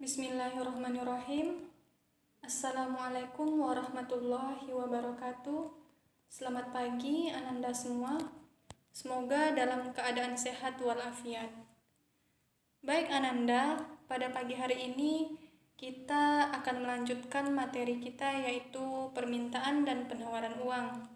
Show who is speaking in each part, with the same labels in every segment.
Speaker 1: Bismillahirrahmanirrahim. Assalamualaikum warahmatullahi wabarakatuh. Selamat pagi Ananda semua. Semoga dalam keadaan sehat walafiat. Baik Ananda, pada pagi hari ini kita akan melanjutkan materi kita yaitu permintaan dan penawaran uang.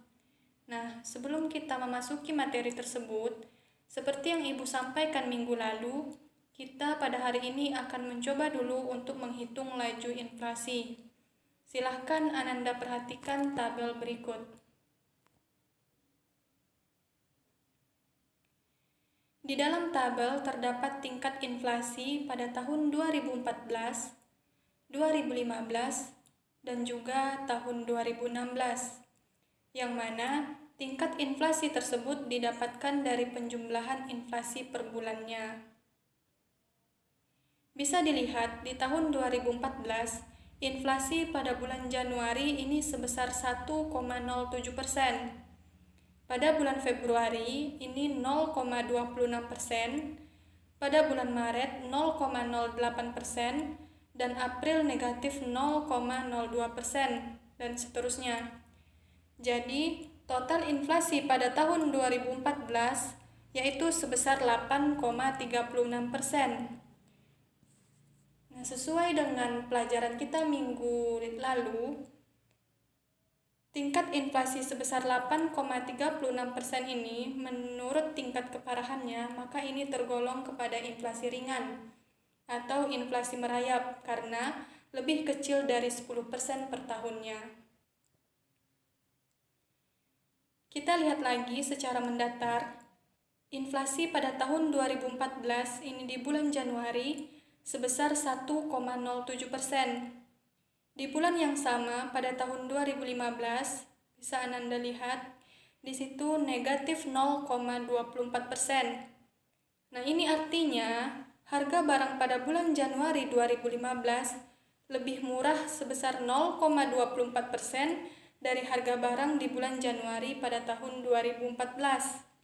Speaker 1: Nah, sebelum kita memasuki materi tersebut, seperti yang Ibu sampaikan minggu lalu, kita pada hari ini akan mencoba dulu untuk menghitung laju inflasi. Silahkan Ananda perhatikan tabel berikut. Di dalam tabel terdapat tingkat inflasi pada tahun 2014, 2015, dan juga tahun 2016, yang mana tingkat inflasi tersebut didapatkan dari penjumlahan inflasi per bulannya. Bisa dilihat di tahun 2014, inflasi pada bulan Januari ini sebesar 1,07%. Pada bulan Februari ini 0,26%, pada bulan Maret 0,08%, dan April negatif 0,02%, dan seterusnya. Jadi, total inflasi pada tahun 2014 yaitu sebesar 8,36%. Nah, sesuai dengan pelajaran kita minggu lalu, tingkat inflasi sebesar 8,36% ini menurut tingkat keparahannya, maka ini tergolong kepada inflasi ringan atau inflasi merayap karena lebih kecil dari 10% per tahunnya. Kita lihat lagi secara mendatar, inflasi pada tahun 2014 ini di bulan Januari sebesar 1,07%. Di bulan yang sama pada tahun 2015, bisa Ananda lihat, di situ negatif 0,24%. Nah, ini artinya harga barang pada bulan Januari 2015 lebih murah sebesar 0,24% dari harga barang di bulan Januari pada tahun 2014.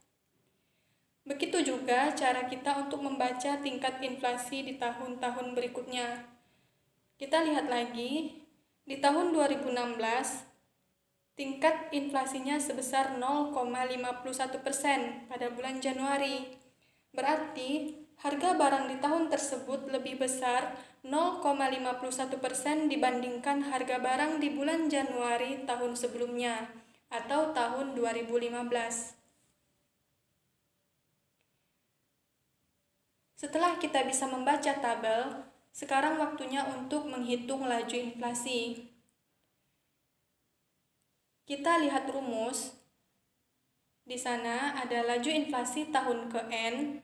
Speaker 1: Begitu juga cara kita untuk membaca tingkat inflasi di tahun-tahun berikutnya. Kita lihat lagi, di tahun 2016, tingkat inflasinya sebesar 0,51% pada bulan Januari. Berarti, harga barang di tahun tersebut lebih besar 0,51% dibandingkan harga barang di bulan Januari tahun sebelumnya, atau tahun 2015. Setelah kita bisa membaca tabel, sekarang waktunya untuk menghitung laju inflasi. Kita lihat rumus. Di sana ada laju inflasi tahun ke N,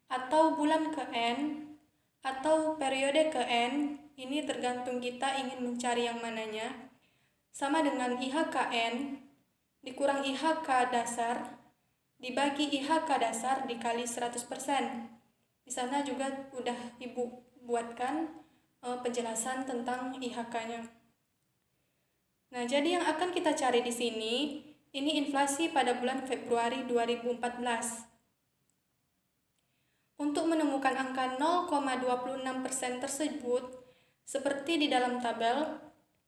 Speaker 1: atau bulan ke N, atau periode ke N. Ini tergantung kita ingin mencari yang mananya. Sama dengan IHKN dikurang IHK dasar dibagi IHK dasar dikali 100%. Di sana juga udah Ibu buatkan penjelasan tentang IHK-nya. Nah, jadi yang akan kita cari di sini, ini inflasi pada bulan Februari 2014. Untuk menemukan angka 0,26% tersebut, seperti di dalam tabel,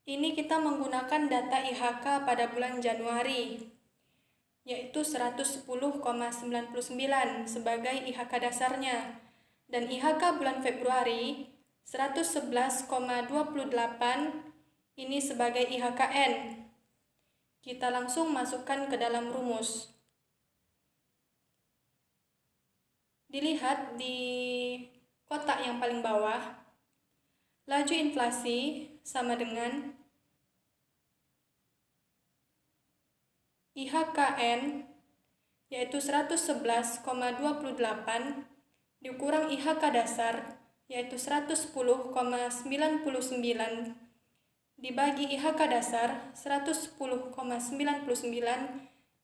Speaker 1: ini kita menggunakan data IHK pada bulan Januari, yaitu 110,99 sebagai IHK dasarnya, dan IHK bulan Februari 111,28 ini sebagai IHKN. Kita langsung masukkan ke dalam rumus. Dilihat di kotak yang paling bawah, laju inflasi sama dengan IHKN yaitu 111,28 dikurang IHK dasar yaitu 110,99 dibagi IHK dasar 110,99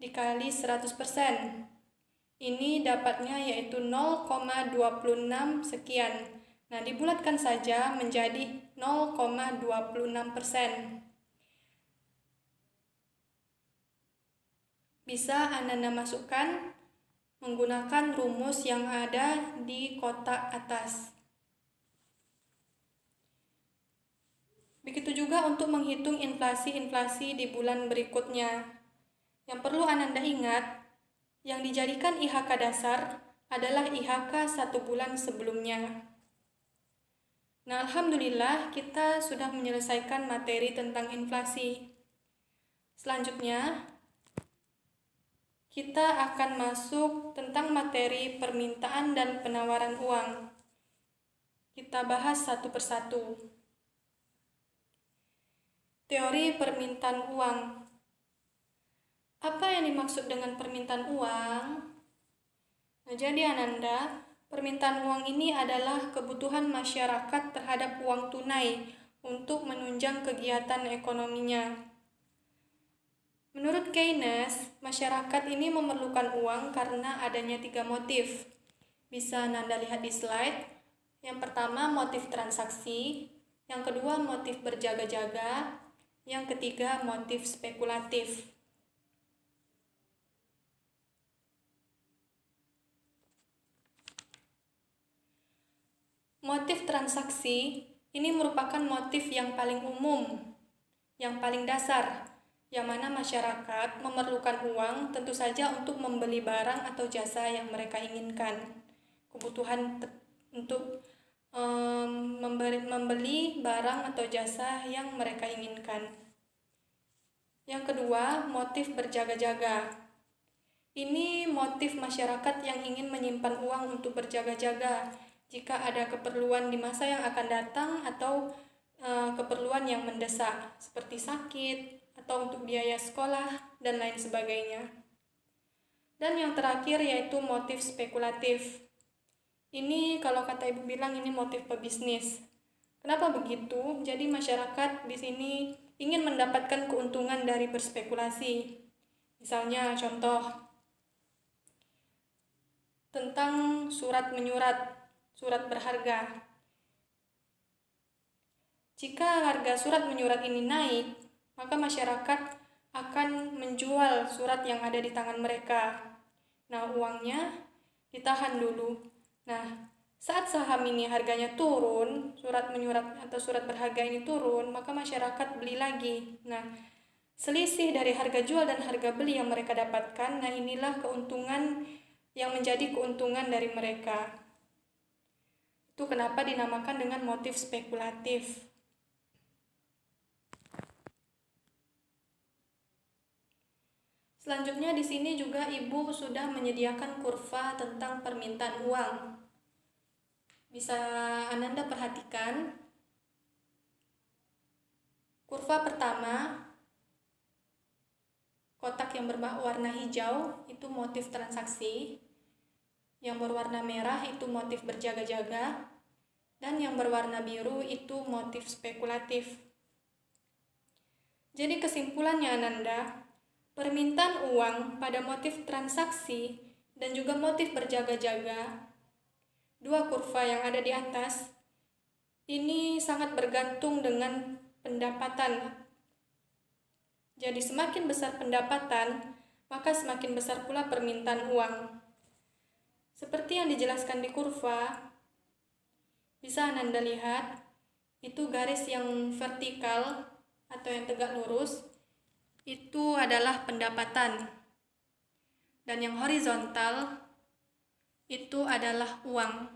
Speaker 1: dikali 100%. Ini dapatnya yaitu 0,26 sekian. Nah, dibulatkan saja menjadi 0,26%. Bisa Anda masukkan menggunakan rumus yang ada di kotak atas. Begitu juga untuk menghitung inflasi-inflasi di bulan berikutnya. Yang perlu Ananda ingat, yang dijadikan IHK dasar adalah IHK 1 bulan sebelumnya. Nah, alhamdulillah kita sudah menyelesaikan materi tentang inflasi. Selanjutnya, kita akan masuk tentang materi permintaan dan penawaran uang. Kita bahas satu persatu. Teori permintaan uang. Apa yang dimaksud dengan permintaan uang? Nah, jadi Ananda, permintaan uang ini adalah kebutuhan masyarakat terhadap uang tunai untuk menunjang kegiatan ekonominya. Menurut Keynes, masyarakat ini memerlukan uang karena adanya 3 motif. Bisa Anda lihat di slide. Yang pertama, motif transaksi. Yang kedua, motif berjaga-jaga. Yang ketiga, motif spekulatif. Motif transaksi ini merupakan motif yang paling umum, yang paling dasar, yang mana masyarakat memerlukan uang tentu saja untuk membeli barang atau jasa yang mereka inginkan. Kebutuhan untuk membeli barang atau jasa yang mereka inginkan. Yang kedua, motif berjaga-jaga. Ini motif masyarakat yang ingin menyimpan uang untuk berjaga-jaga jika ada keperluan di masa yang akan datang atau keperluan yang mendesak seperti sakit atau untuk biaya sekolah dan lain sebagainya. Dan yang terakhir yaitu motif spekulatif. Ini kalau kata ibu bilang ini motif pebisnis. Kenapa begitu? Jadi masyarakat di sini ingin mendapatkan keuntungan dari berspekulasi. Misalnya contoh tentang surat menyurat, surat berharga. Jika harga surat menyurat ini naik, maka masyarakat akan menjual surat yang ada di tangan mereka. Nah, uangnya ditahan dulu. Nah, saat saham ini harganya turun, surat menyurat atau surat berharga ini turun, maka masyarakat beli lagi. Nah, selisih dari harga jual dan harga beli yang mereka dapatkan, nah inilah keuntungan yang menjadi keuntungan dari mereka. Itu kenapa dinamakan dengan motif spekulatif. Selanjutnya di sini juga Ibu sudah menyediakan kurva tentang permintaan uang. Bisa Ananda perhatikan. Kurva pertama, kotak yang berwarna hijau itu motif transaksi. Yang berwarna merah itu motif berjaga-jaga. Dan yang berwarna biru itu motif spekulatif. Jadi kesimpulannya Ananda, permintaan uang pada motif transaksi dan juga motif berjaga-jaga, dua kurva yang ada di atas, ini sangat bergantung dengan pendapatan. Jadi semakin besar pendapatan, maka semakin besar pula permintaan uang. Seperti yang dijelaskan di kurva, bisa Anda lihat, itu garis yang vertikal atau yang tegak lurus, itu adalah pendapatan. Dan yang horizontal itu adalah uang.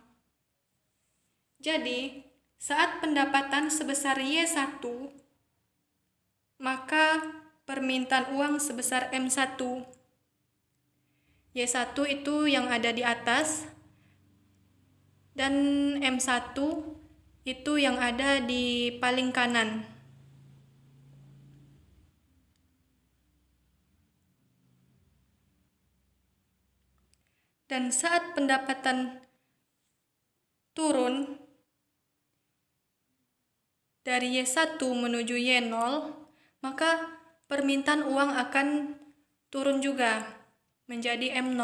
Speaker 1: Jadi, saat pendapatan sebesar Y1, maka permintaan uang sebesar M1. Y1 itu yang ada di atas, dan M1 itu yang ada di paling kanan. Dan saat pendapatan turun dari Y1 menuju Y0, maka permintaan uang akan turun juga menjadi M0.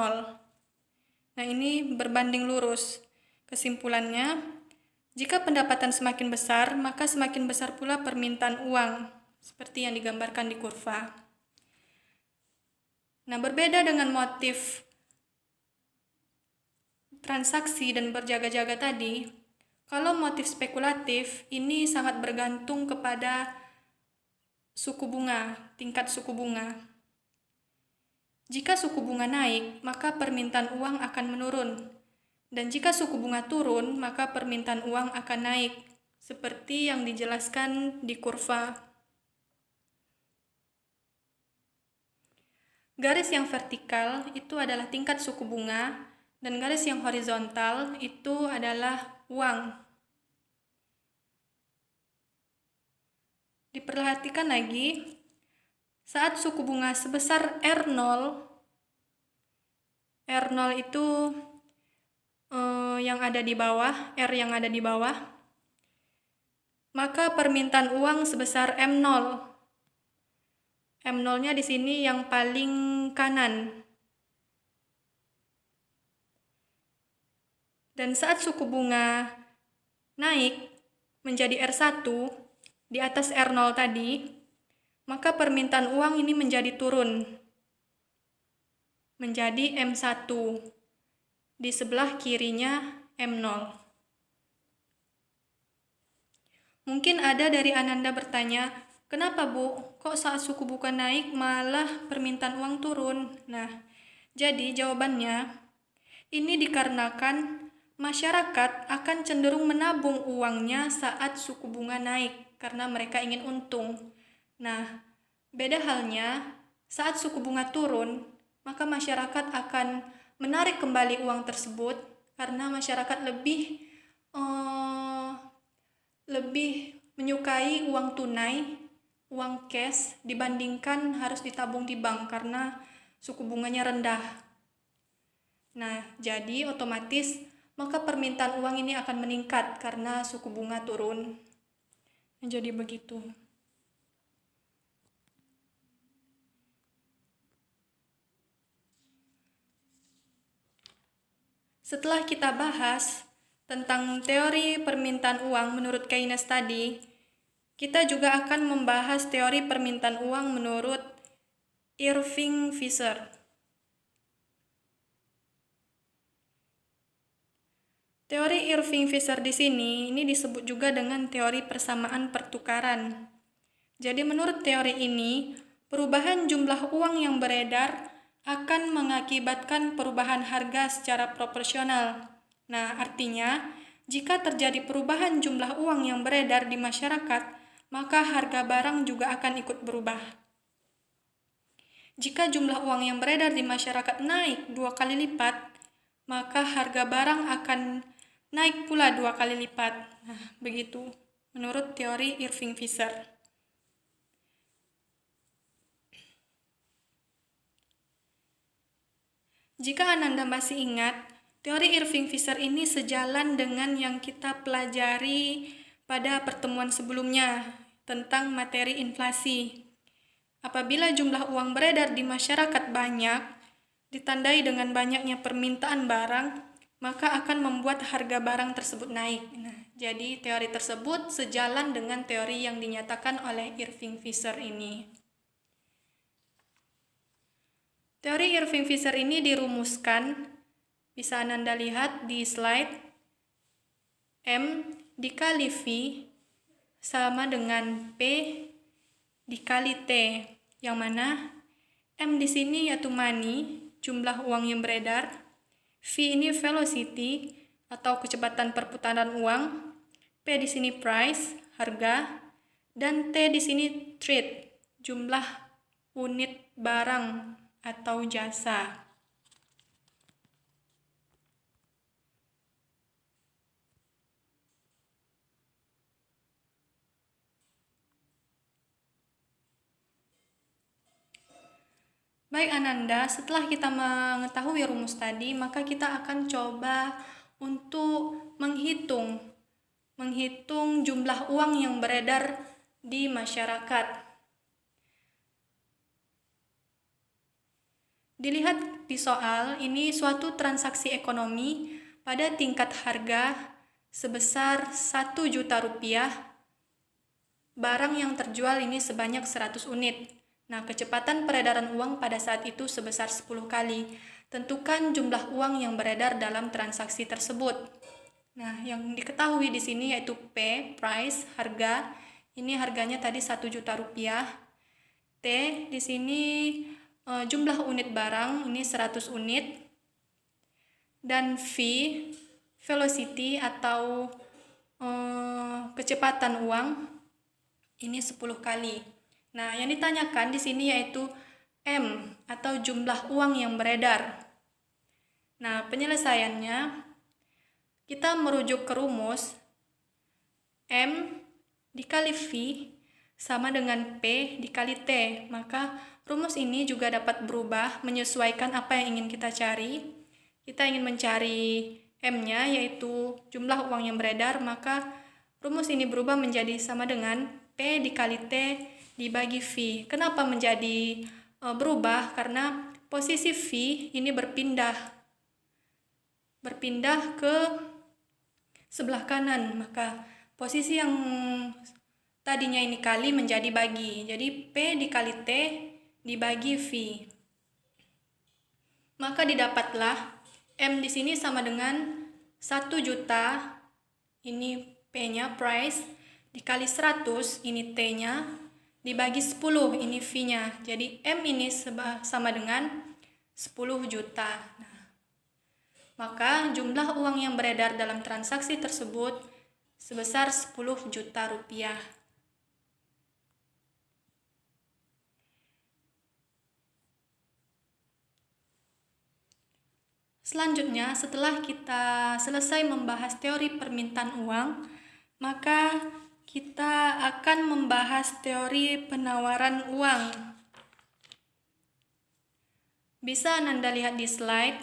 Speaker 1: Nah, ini berbanding lurus. Kesimpulannya, jika pendapatan semakin besar, maka semakin besar pula permintaan uang, seperti yang digambarkan di kurva. Nah, berbeda dengan motif transaksi dan berjaga-jaga tadi, Kalau motif spekulatif ini sangat bergantung kepada suku bunga, tingkat suku bunga. Jika suku bunga naik, maka permintaan uang akan menurun. Dan jika suku bunga turun, maka permintaan uang akan naik, seperti yang dijelaskan di kurva. Garis yang vertikal itu adalah tingkat suku bunga, dan garis yang horizontal itu adalah uang. Diperhatikan lagi, saat suku bunga sebesar R0 itu yang ada di bawah, R yang ada di bawah, maka permintaan uang sebesar M0. M0-nya di sini yang paling kanan. Dan saat suku bunga naik menjadi R1 di atas R0 tadi, maka permintaan uang ini menjadi turun, menjadi M1. Di sebelah kirinya M0. Mungkin ada dari Ananda bertanya, kenapa Bu, kok saat suku bunga naik malah permintaan uang turun? Nah, jadi jawabannya, ini dikarenakan masyarakat akan cenderung menabung uangnya saat suku bunga naik, karena mereka ingin untung. Nah, beda halnya, saat suku bunga turun, maka masyarakat akan menarik kembali uang tersebut, karena masyarakat lebih menyukai uang tunai, uang cash, dibandingkan harus ditabung di bank karena suku bunganya rendah. Nah, jadi otomatis maka permintaan uang ini akan meningkat karena suku bunga turun. Jadi begitu. Setelah kita bahas tentang teori permintaan uang menurut Keynes tadi, kita juga akan membahas teori permintaan uang menurut Irving Fisher. Teori Irving Fisher di sini ini disebut juga dengan teori persamaan pertukaran. Jadi menurut teori ini, perubahan jumlah uang yang beredar akan mengakibatkan perubahan harga secara proporsional. Nah, artinya, jika terjadi perubahan jumlah uang yang beredar di masyarakat, maka harga barang juga akan ikut berubah. Jika jumlah uang yang beredar di masyarakat naik 2 kali lipat, maka harga barang akan naik pula 2 kali lipat. Nah, begitu menurut teori Irving Fisher. Jika Ananda masih ingat, teori Irving Fisher ini sejalan dengan yang kita pelajari pada pertemuan sebelumnya tentang materi inflasi. Apabila jumlah uang beredar di masyarakat banyak, ditandai dengan banyaknya permintaan barang, maka akan membuat harga barang tersebut naik. Nah, jadi teori tersebut sejalan dengan teori yang dinyatakan oleh Irving Fisher ini. Teori Irving Fisher ini dirumuskan, bisa Ananda lihat di slide, M dikali V sama dengan P dikali T, yang mana M di sini yaitu money, jumlah uang yang beredar, V ini velocity atau kecepatan perputaran uang, P di sini price, harga, dan T di sini trade, jumlah unit barang atau jasa. Baik Ananda, setelah kita mengetahui rumus tadi, maka kita akan coba untuk menghitung jumlah uang yang beredar di masyarakat. Dilihat di soal, ini suatu transaksi ekonomi pada tingkat harga sebesar 1 juta rupiah, barang yang terjual ini sebanyak 100 unit. Nah, kecepatan peredaran uang pada saat itu sebesar 10 kali. Tentukan jumlah uang yang beredar dalam transaksi tersebut. Nah, yang diketahui di sini yaitu P, price, harga. Ini harganya tadi 1 juta rupiah. T, di sini jumlah unit barang, ini 100 unit. Dan V, velocity atau kecepatan uang, ini 10 kali. Nah, yang ditanyakan di sini yaitu M atau jumlah uang yang beredar. Nah, penyelesaiannya kita merujuk ke rumus M dikali V sama dengan P dikali T. Maka rumus ini juga dapat berubah menyesuaikan apa yang ingin kita cari. Kita ingin mencari M-nya yaitu jumlah uang yang beredar, maka rumus ini berubah menjadi sama dengan P dikali T dibagi V. Kenapa menjadi berubah? Karena posisi V ini berpindah ke sebelah kanan, maka posisi yang tadinya ini kali menjadi bagi. Jadi P dikali T dibagi V. Maka didapatlah M di sini sama dengan 1 juta, ini P-nya, price, dikali 100, ini T-nya, dibagi 10, ini V-nya. Jadi M ini sama dengan 10 juta. Nah, maka jumlah uang yang beredar dalam transaksi tersebut sebesar 10 juta rupiah. Selanjutnya, setelah kita selesai membahas teori permintaan uang, maka kita akan membahas teori penawaran uang. Bisa Anda lihat di slide,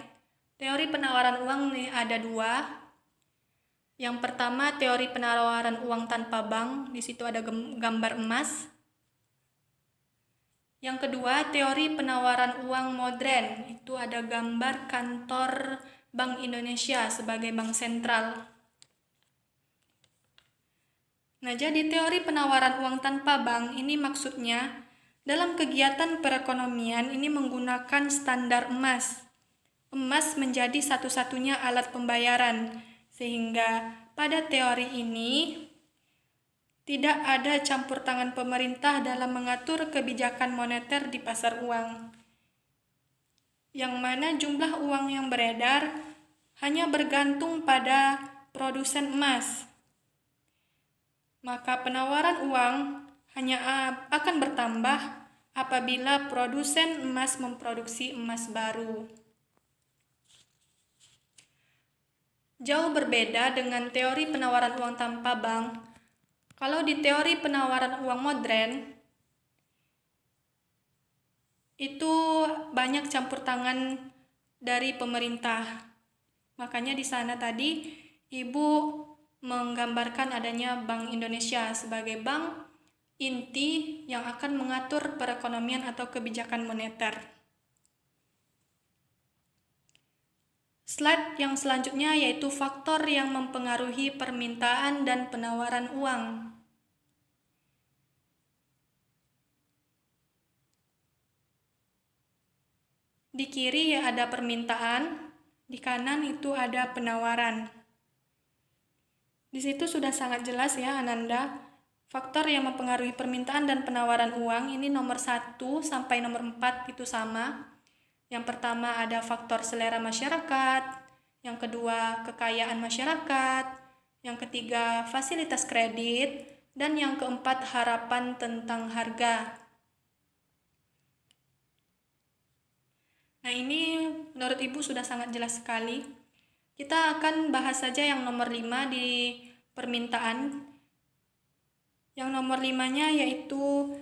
Speaker 1: teori penawaran uang ada 2. Yang pertama, teori penawaran uang tanpa bank, di situ ada gambar emas. Yang kedua, teori penawaran uang modern, itu ada gambar kantor Bank Indonesia sebagai bank sentral. Nah, jadi teori penawaran uang tanpa bank ini maksudnya dalam kegiatan perekonomian ini menggunakan standar emas. Emas menjadi satu-satunya alat pembayaran, sehingga pada teori ini tidak ada campur tangan pemerintah dalam mengatur kebijakan moneter di pasar uang, yang mana jumlah uang yang beredar hanya bergantung pada produsen emas. Maka penawaran uang hanya akan bertambah apabila produsen emas memproduksi emas baru. Jauh berbeda dengan teori penawaran uang tanpa bank. Kalau di teori penawaran uang modern, itu banyak campur tangan dari pemerintah. Makanya di sana tadi Ibu menggambarkan adanya Bank Indonesia sebagai bank inti yang akan mengatur perekonomian atau kebijakan moneter. Slide yang selanjutnya yaitu faktor yang mempengaruhi permintaan dan penawaran uang. Di kiri ya ada permintaan, di kanan itu ada penawaran. Di situ sudah sangat jelas ya Ananda, faktor yang mempengaruhi permintaan dan penawaran uang ini nomor 1 sampai nomor 4 itu sama. Yang pertama ada faktor selera masyarakat, yang kedua kekayaan masyarakat, yang ketiga fasilitas kredit, dan yang keempat harapan tentang harga. Nah, ini menurut Ibu sudah sangat jelas sekali. Kita akan bahas saja yang nomor 5 di permintaan. Yang nomor 5-nya yaitu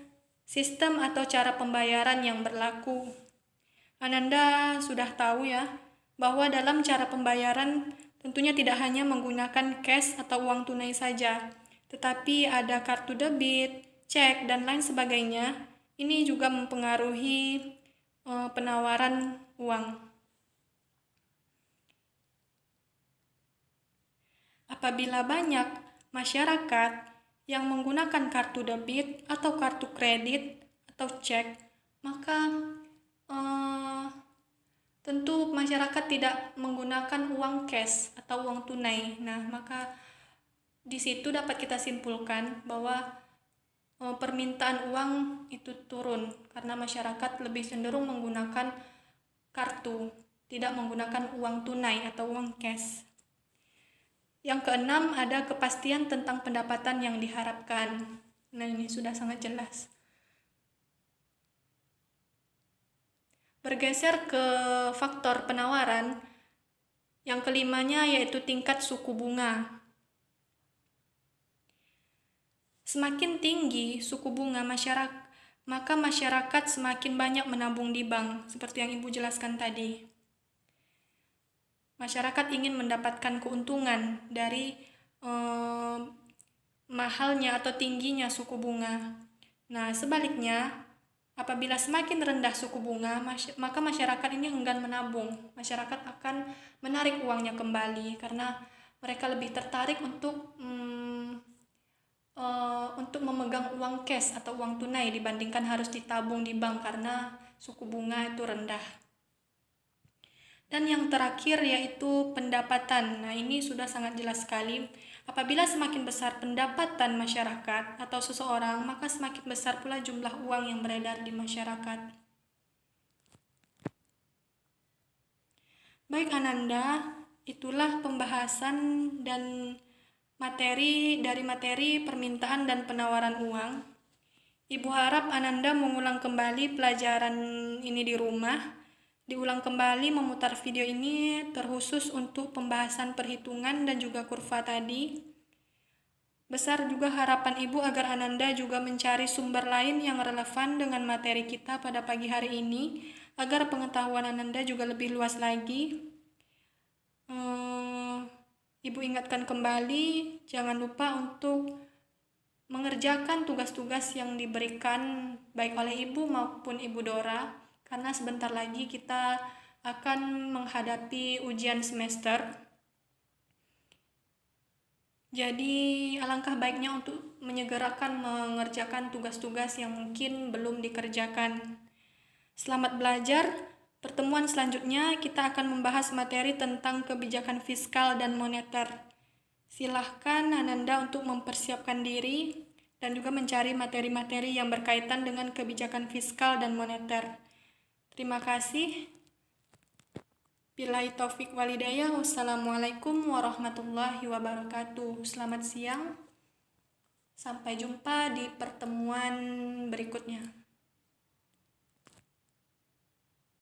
Speaker 1: sistem atau cara pembayaran yang berlaku. Ananda sudah tahu ya, bahwa dalam cara pembayaran tentunya tidak hanya menggunakan cash atau uang tunai saja, tetapi ada kartu debit, cek, dan lain sebagainya. Ini juga mempengaruhi penawaran uang. Apabila banyak masyarakat yang menggunakan kartu debit atau kartu kredit atau cek, maka tentu masyarakat tidak menggunakan uang cash atau uang tunai. Nah, maka di situ dapat kita simpulkan bahwa permintaan uang itu turun karena masyarakat lebih cenderung menggunakan kartu, tidak menggunakan uang tunai atau uang cash. Yang keenam, ada kepastian tentang pendapatan yang diharapkan. Nah, ini sudah sangat jelas. Bergeser ke faktor penawaran, yang kelimanya yaitu tingkat suku bunga. Semakin tinggi suku bunga masyarakat, maka masyarakat semakin banyak menabung di bank, seperti yang Ibu jelaskan tadi. Masyarakat ingin mendapatkan keuntungan dari mahalnya atau tingginya suku bunga. Nah, sebaliknya, apabila semakin rendah suku bunga, maka masyarakat ini enggan menabung. Masyarakat akan menarik uangnya kembali karena mereka lebih tertarik untuk memegang uang cash atau uang tunai dibandingkan harus ditabung di bank karena suku bunga itu rendah. Dan yang terakhir yaitu pendapatan. Nah, ini sudah sangat jelas sekali. Apabila semakin besar pendapatan masyarakat atau seseorang, maka semakin besar pula jumlah uang yang beredar di masyarakat. Baik Ananda, itulah pembahasan dan materi permintaan dan penawaran uang. Ibu harap Ananda mengulang kembali pelajaran ini di rumah. Diulang kembali memutar video ini terkhusus untuk pembahasan perhitungan dan juga kurva tadi. Besar juga harapan Ibu agar Ananda juga mencari sumber lain yang relevan dengan materi kita pada pagi hari ini, agar pengetahuan Ananda juga lebih luas lagi. Ibu ingatkan kembali, jangan lupa untuk mengerjakan tugas-tugas yang diberikan baik oleh Ibu maupun Ibu Dora, karena sebentar lagi kita akan menghadapi ujian semester. Jadi alangkah baiknya untuk menyegerakan mengerjakan tugas-tugas yang mungkin belum dikerjakan. Selamat belajar. Pertemuan selanjutnya kita akan membahas materi tentang kebijakan fiskal dan moneter. Silahkan Ananda untuk mempersiapkan diri dan juga mencari materi-materi yang berkaitan dengan kebijakan fiskal dan moneter. Terima kasih. Billahi taufik walhidayah. Wassalamualaikum warahmatullahi wabarakatuh. Selamat siang. Sampai jumpa di pertemuan berikutnya.